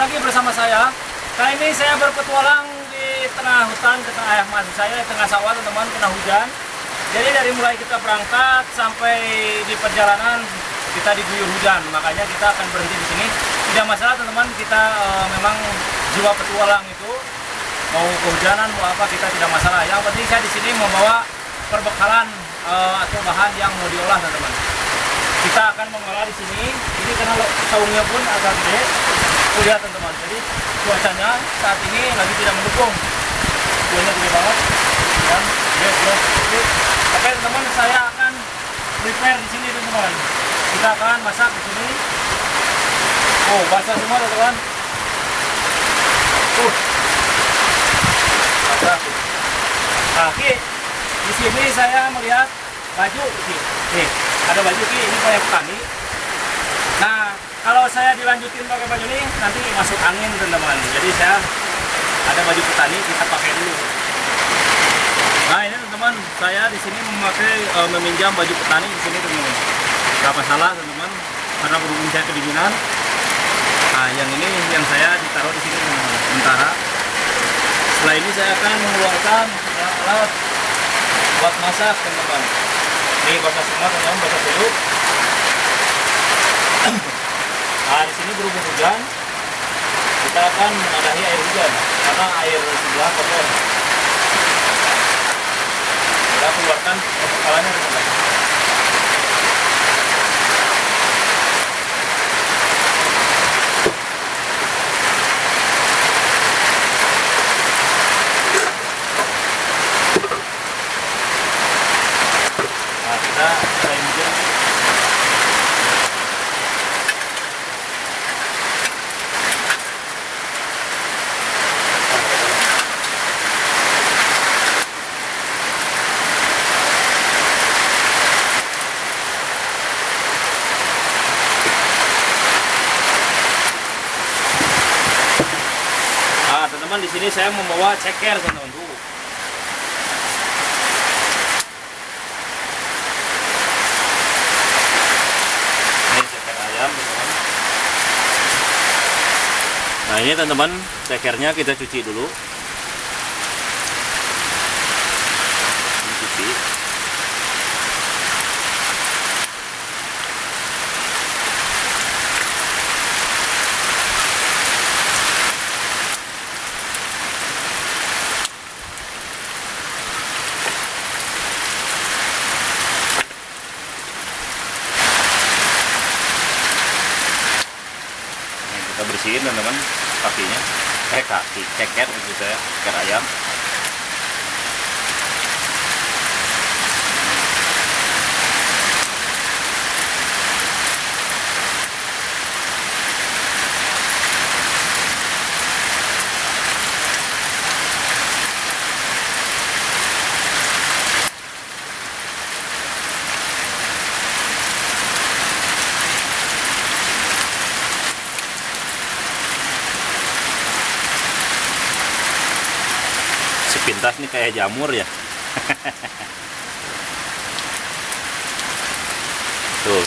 lagi bersama saya. Kali ini saya berpetualang di tengah hutan, maksud saya di tengah sawah teman-teman, kena hujan. Jadi dari mulai kita berangkat sampai di perjalanan kita diguyur hujan, makanya kita akan berhenti di sini. Tidak masalah teman-teman, kita memang jiwa petualang itu mau kehujanan mau apa kita tidak masalah. Yang penting saya di sini membawa perbekalan atau bahan yang mau diolah teman-teman. Kita akan mengolah di sini. Ini karena saungnya pun agak gede. Lihat teman-teman. Jadi cuacanya saat ini lagi tidak mendukung. Cuacanya gede banget. Dan oke teman-teman, saya akan prepare di sini teman-teman. Kita akan masak di sini. Oh, basah semua teman-teman. Basah. Nah, di sini saya melihat baju nih, ada baju ini kayak petani. Nah, kalau saya dilanjutin pakai baju ini nanti masuk angin teman-teman. Jadi saya ada baju petani, kita pakai dulu. Nah ini teman-teman, saya di sini meminjam baju petani di sini teman-teman. Gak masalah teman-teman, karena berhubung saya kedinginan. Nah yang ini yang saya ditaruh di sini teman-teman. Sementara setelah ini saya akan mengeluarkan alat buat masak teman-teman. Ini basah semua teman-teman, basah dulu. Nah di sini berhubung hujan, kita akan menadahi air hujan karena air sebelah kotor. Kita keluarkan kepalanya teman-teman. Nah kita selain hujan. Teman-teman, di sini saya membawa ceker teman-teman dulu. Ini ceker ayam teman-teman. Nah ini teman-teman, cekernya kita cuci dulu. Ini cuci. Kita bersihin teman-teman kakinya, kaki ceker itu saya, ceker ayam. Sepintas nih kayak jamur ya. Tuh.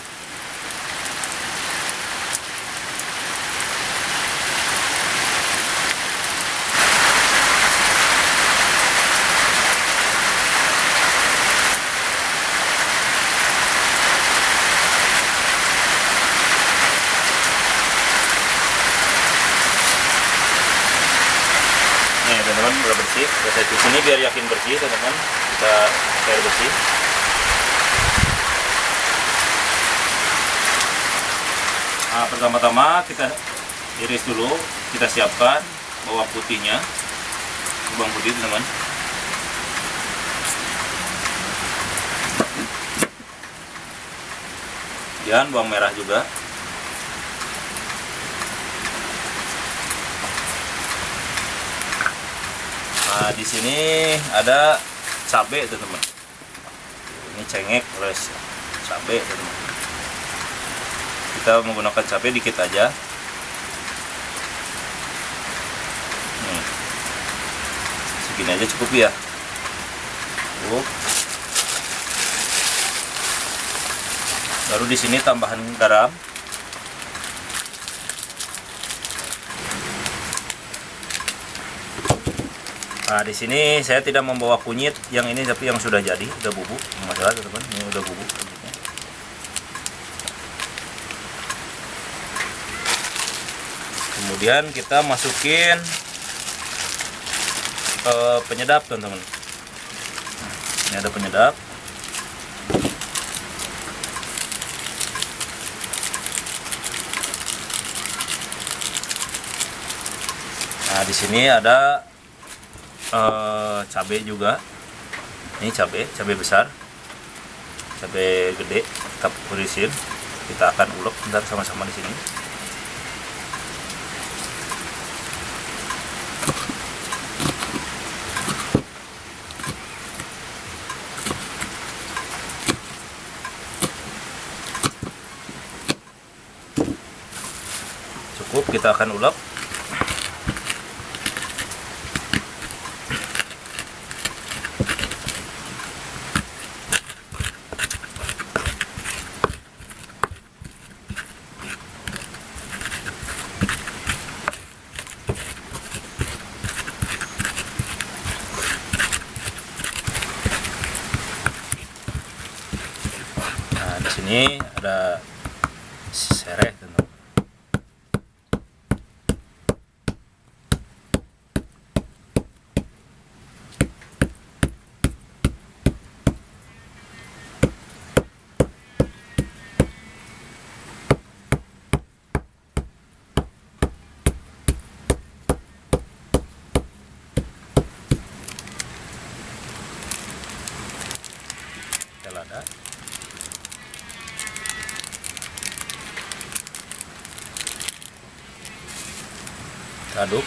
Teman-teman udah bersih, saya di sini biar yakin bersih teman-teman, kita air bersih. Nah, pertama-tama kita iris dulu, kita siapkan bawang putihnya, bawang putih teman-teman. Dan bawang merah juga. Nah, di sini ada cabai teman-teman. Ini cengek, terus cabai teman-teman. Kita menggunakan cabai dikit aja. Segini aja cukup ya. Baru di sini tambahan garam. Nah, di sini saya tidak membawa kunyit yang ini, tapi yang sudah jadi, udah bubuk. Masalah teman, ini udah bubuk kunyitnya. Kemudian kita masukin penyedap teman-teman. Ini ada penyedap. Nah, di sini ada cabai juga. Ini cabai besar, cabai gede, kita irisin. Kita akan ulek bentar sama-sama di sini. Cukup, kita akan ulek. Nah, di sini ada sereh teman. Lada. Aduk.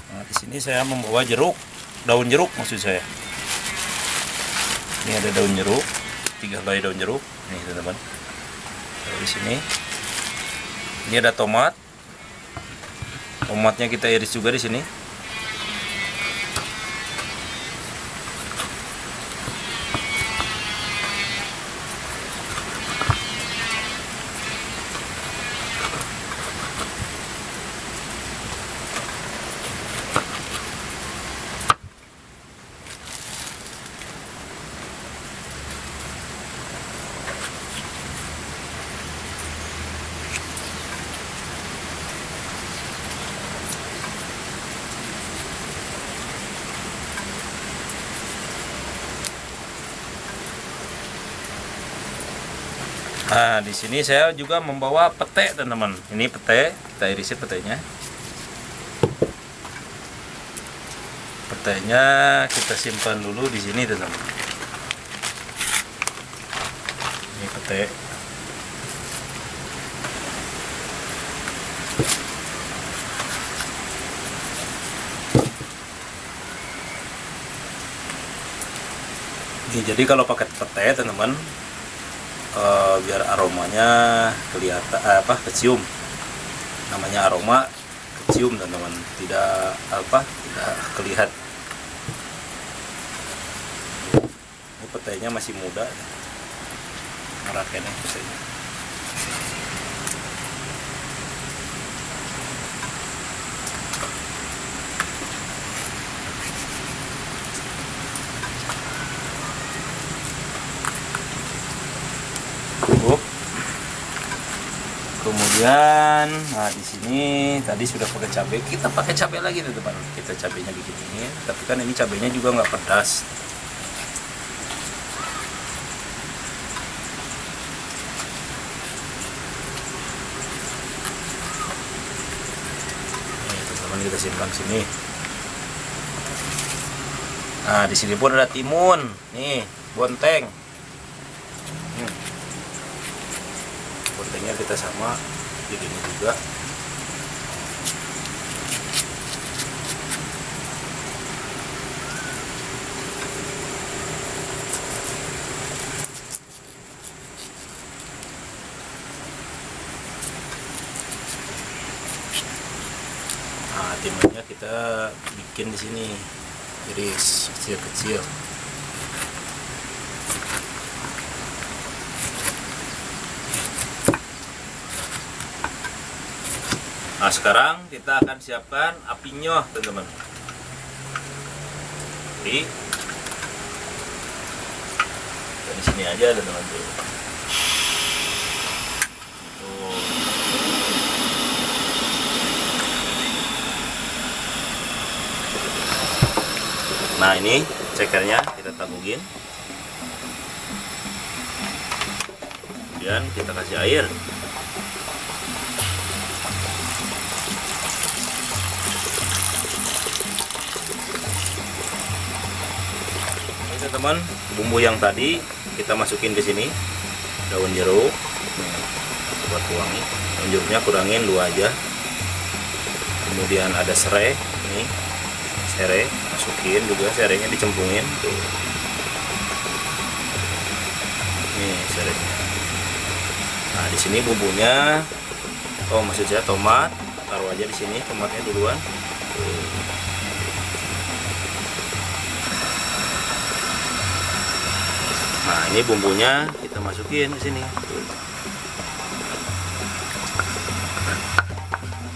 Nah, di sini saya membawa jeruk, daun jeruk maksud saya. Ini ada daun jeruk, 3 helai daun jeruk. Nih teman-teman. Di sini. Ini ada tomat. Tomatnya kita iris juga di sini. Nah, di sini saya juga membawa pete, teman-teman. Ini pete, kita irisin petenya. Petenya kita simpan dulu di sini, teman-teman. Ini pete. Ini jadi kalau pakai pete, teman-teman, biar aromanya kelihatan kecium. Namanya aroma kecium, teman-teman, tidak kelihatan. Ini petenya masih muda, merakennya petenya. Kemudian, nah di sini tadi sudah pakai cabai, kita pakai cabai lagi teman-teman. Kita cabainya begini, tapi kan ini cabainya juga nggak pedas. Nih teman-teman, kita simpan sini. Nah di sini pun ada timun, nih bonteng. Bontengnya kita sama begini juga. Nah, timunnya kita bikin di sini, iris kecil-kecil. Nah, sekarang kita akan siapkan apinya, teman-teman. Di sini aja, teman-teman. Nah, ini cekernya kita tabungin. Kemudian kita kasih air. Teman, bumbu yang tadi kita masukin ke sini, daun jeruk buat wangi. Daun jeruknya kurangin 2 aja. Kemudian ada serai, ini serai masukin juga, serainya dicemplungin tuh. Ini serainya. Nah, di sini bumbunya, maksud saya tomat, taruh aja di sini tomatnya duluan. Tuh. Nah, ini bumbunya kita masukin ke sini.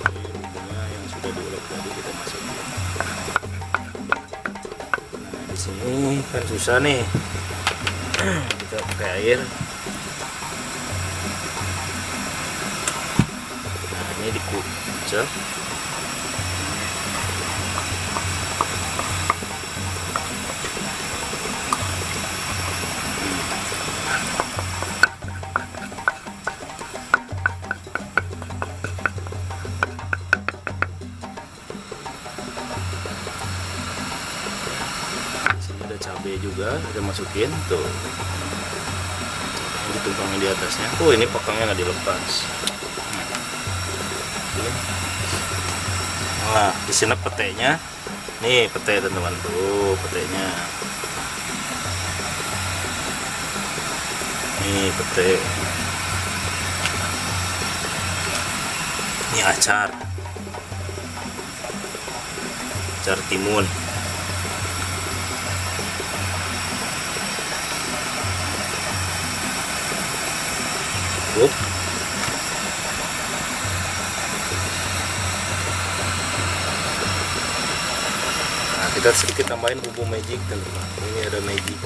Bumbunya yang sudah diulek tadi kita masukin. Nah, di sini kan susah nih. Kita pakai air. Nah, ini dikucek. Cabai juga kita masukin tuh, ditumpangin di atasnya. Ini pakangnya nggak dilepas. Nah, di sini petenya, nih pete teman-teman, tuh petenya. Ini pete, ini acar timun. Nah, kita sedikit tambahin bumbu magic, teman-teman. Ini ada magic.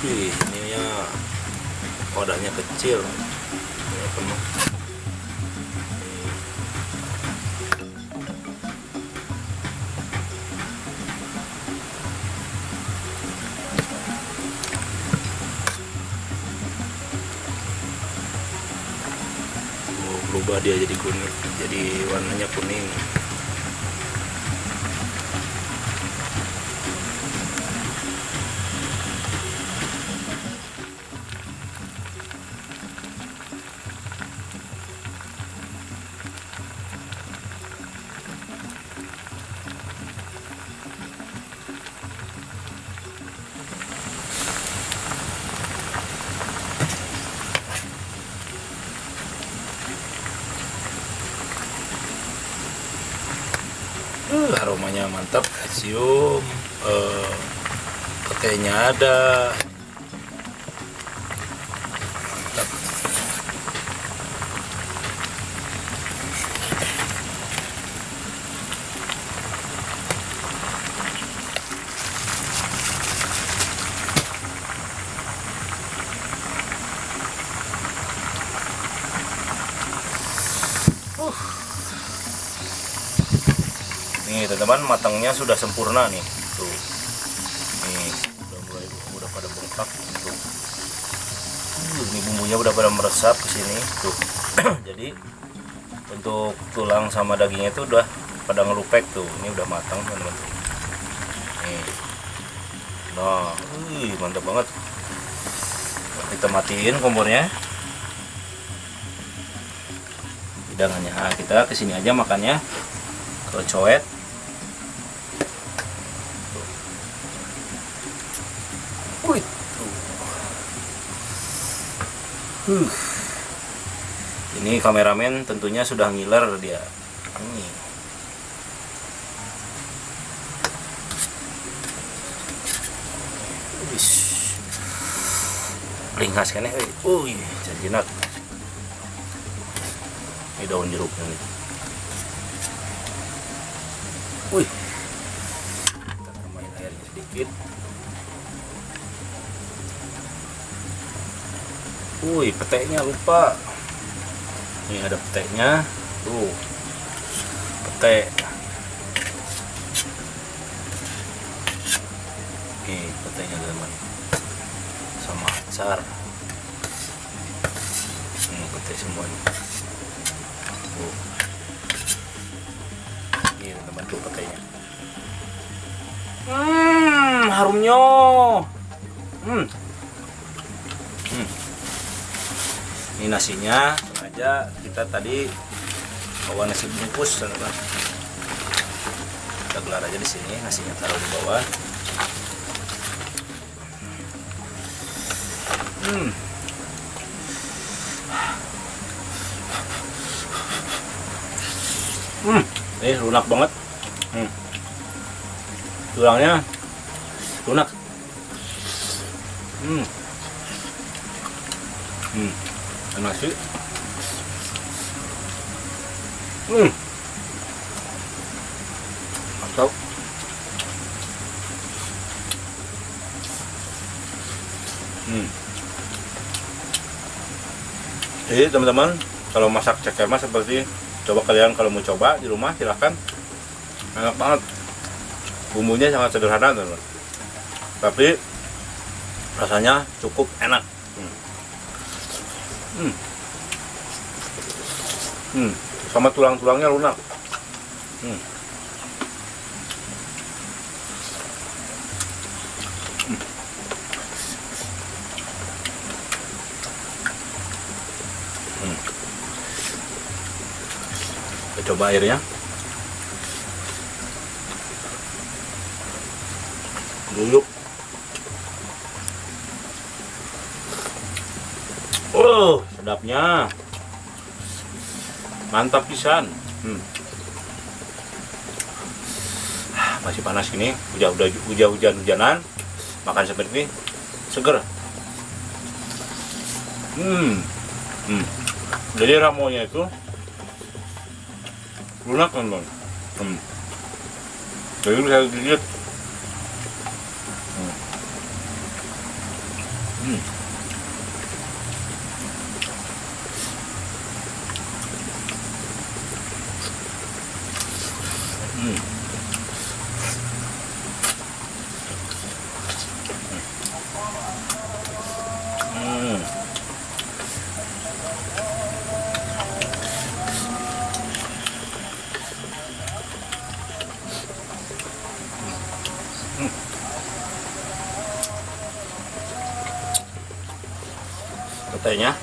Ini ya wadahnya kecil, ini penuh. Berubah dia jadi kuning, jadi warnanya kuning. Aromanya mantap, cium, petenya ada, mantap. Nih teman-teman, matangnya sudah sempurna nih, tuh. Nih udah pada bengkak tuh. Ini bumbunya udah pada meresap ke sini tuh. Jadi untuk tulang sama dagingnya itu udah pada ngelupek tuh. Ini udah matang, teman-teman. Nih. Nah, mantap banget. Kita matiin kompornya. Hidangannya. Nah, kita kesini aja makannya, ke coet. Ini kameramen tentunya sudah ngiler dia. Ini. Ringkas kan ya. Janjinak. Ini daun jeruknya nih. Kita tambahin airnya sedikit. Peteknya lupa. Ini ada peteknya. Tuh. Petek. Nih, peteknya teman. Sama acar. Petek semuanya. Ini teman tuh peteknya. Harumnya. Ini nasinya sengaja kita tadi bawa nasi bungkus, teman-teman. Kita gelar aja di sini, nasinya taruh di bawah. Ini lunak banget. Tulangnya lunak. Nasi. Mantap. Jadi teman-teman, kalau masak ceker mah seperti, coba kalian kalau mau coba di rumah silahkan. Enak banget. Bumbunya sangat sederhana teman-teman, tapi rasanya cukup enak. Sama tulang-tulangnya lunak. Kita coba airnya. Dulu. Sedapnya. Mantap pisan. Masih panas gini, hujan-hujanan, makan seperti ini seger. Jadi ramonya itu lunak kan, Bang. Jadi bisa gigit. Petainya.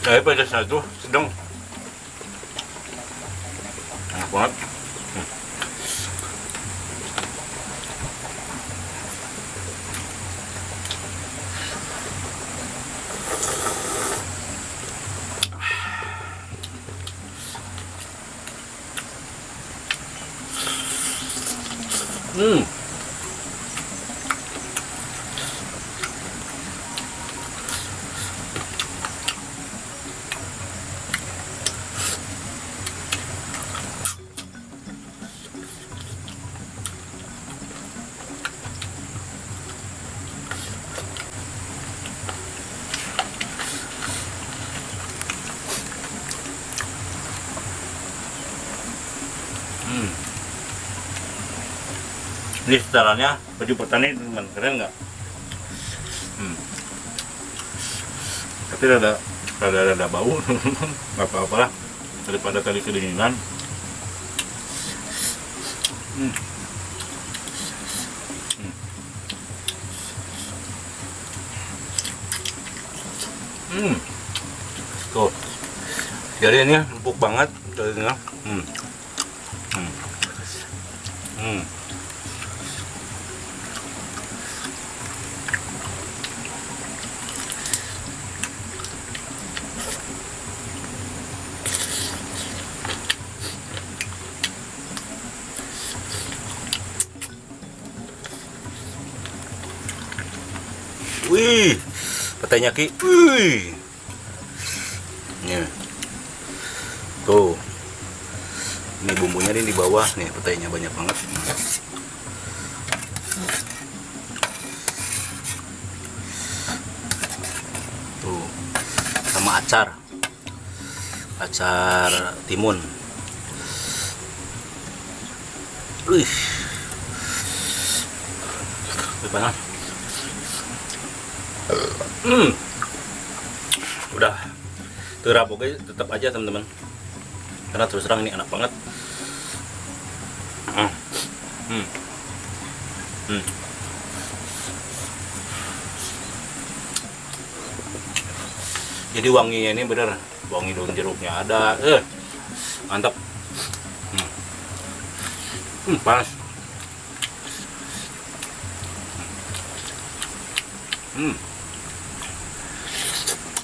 Saya pada saat itu sedang enak banget. Ini setaranya baju petani, teman, keren nggak? Tapi ada bau. Nggak apa-apa lah, daripada tadi kedinginan. Tuh, jadi ini empuk banget jadinya. Wih, petainya Ki. Wih. Nih. Tuh. Ini bumbunya nih di bawah nih, petainya banyak banget. Tuh. Sama acar. Acar timun. Wih. Panas. Udah terap, oke, tetap aja teman-teman, karena terus terang ini enak banget. Jadi wanginya ini bener, wangi daun jeruknya ada, mantap. Panas.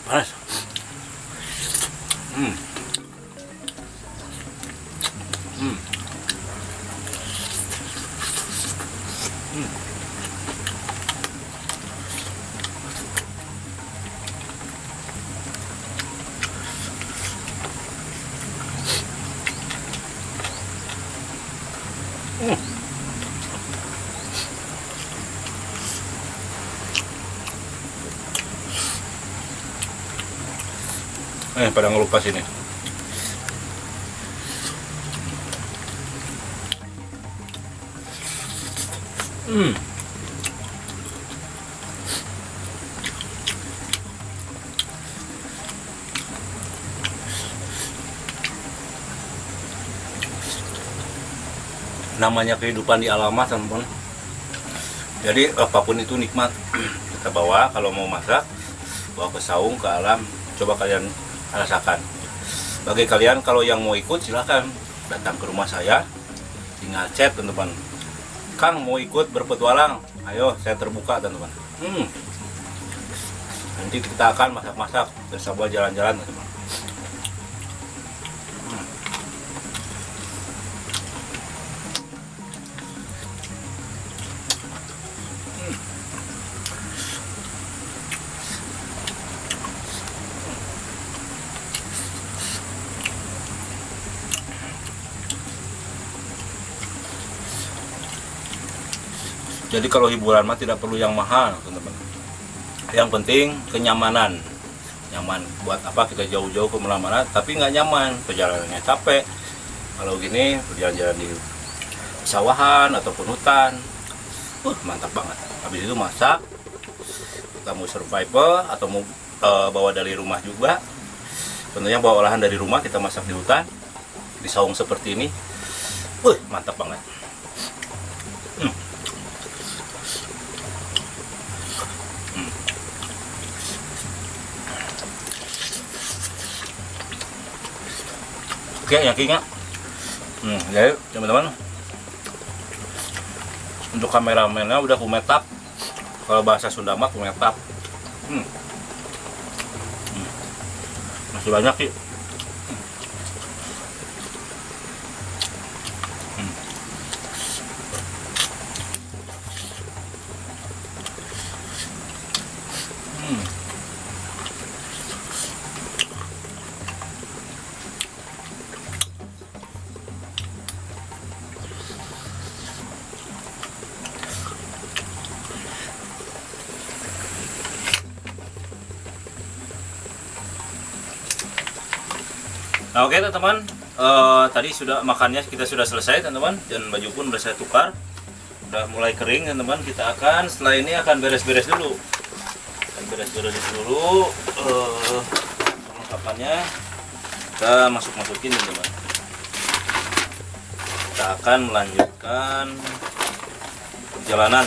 Panas. Pada ngelupas ini. Namanya kehidupan di alamat, teman-teman. Jadi apapun itu nikmat. Kita bawa, kalau mau masak, bawa ke saung, ke alam. Coba kalian rasakan. Bagi kalian kalau yang mau ikut, silahkan datang ke rumah saya, tinggal chat teman-teman, Kang mau ikut berpetualang, ayo saya terbuka teman-teman. Nanti kita akan masak-masak bersama jalan-jalan teman-teman. Jadi kalau hiburan mah tidak perlu yang mahal, teman-teman. Yang penting kenyamanan. Nyaman. Buat apa kita jauh-jauh ke mana-mana, tapi nggak nyaman, perjalanannya capek. Kalau gini, berjalan-jalan di sawahan ataupun hutan, mantap banget. Habis itu masak, kita mau survival atau mau bawa dari rumah juga. Tentunya bawa olahan dari rumah, kita masak di hutan, di saung seperti ini. Mantap banget. Oke, yakinnya. Jadi teman-teman, untuk kameramennya udah kumetap. Kalau bahasa Sunda mah kumetap. Masih banyak sih. Nah, oke teman-teman, tadi sudah makannya kita sudah selesai teman-teman, dan baju pun sudah saya tukar, udah mulai kering teman-teman. Kita akan setelah ini akan beres-beres dulu, beres-beres dulu. perlengkapannya kita masukin teman-teman. Kita akan melanjutkan perjalanan.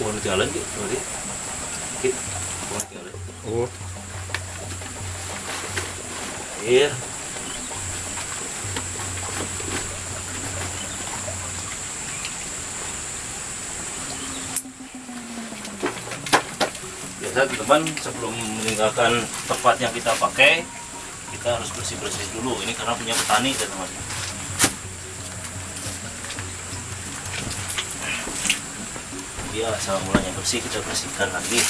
Bukan jalan gitu, sorry. Bukan jalan. Oh. Iya. Biasa teman-teman, sebelum meninggalkan tempat yang kita pakai, kita harus bersih-bersih dulu. Ini karena punya petani, teman-teman. Dia asal mulanya bersih, kita bersihkan lagi.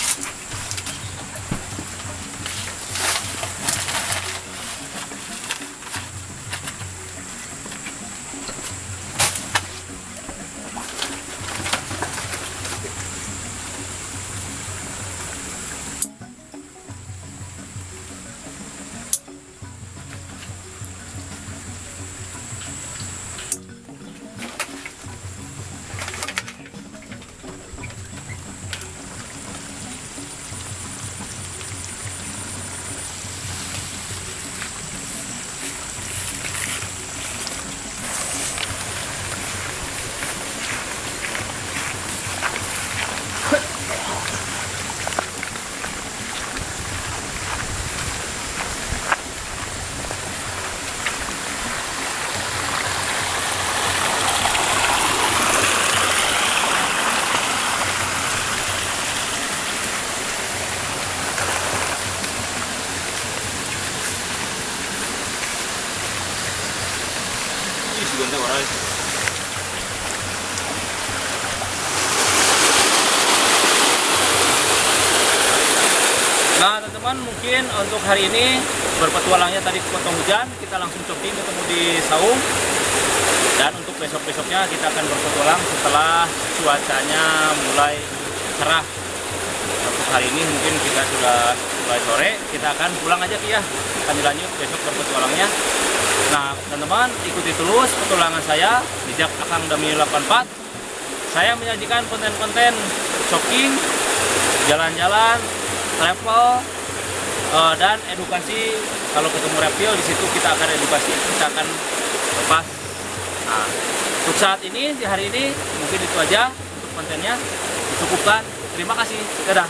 Ganda orang. Nah teman-teman, mungkin untuk hari ini berpetualangnya tadi potong hujan, kita langsung shopping ketemu di Saung. Dan untuk besok-besoknya kita akan berpetualang setelah cuacanya mulai cerah. Untuk hari ini mungkin kita sudah mulai sore, kita akan pulang aja ya. Akan dilanjut besok berpetualangnya. Nah teman-teman, ikuti terus petualangan saya di Jak Akang Dami 84. Saya menyajikan konten-konten shopping, jalan-jalan, travel, dan edukasi. Kalau ketemu reptil di situ kita akan edukasi, kita akan lepas. Nah, untuk saat ini di hari ini mungkin itu aja untuk kontennya, dicukupkan. Terima kasih, dadah.